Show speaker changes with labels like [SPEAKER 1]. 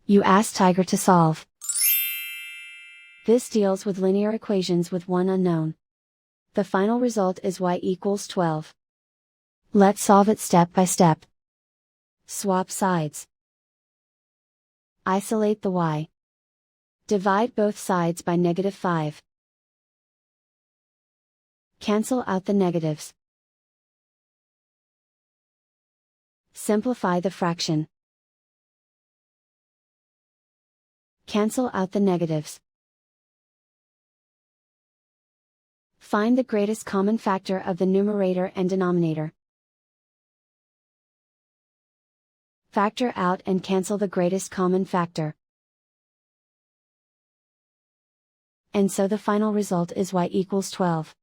[SPEAKER 1] You ask Tiger to solve. This deals with linear equations with one unknown. The final result is y equals 12. Let's solve it step by step. Swap sides. Isolate the y. Divide both sides by -5. Cancel out the negatives. Simplify the fraction. Cancel out the negatives. Find the greatest common factor of the numerator and denominator. Factor out and cancel the greatest common factor. And so the final result is y equals 12.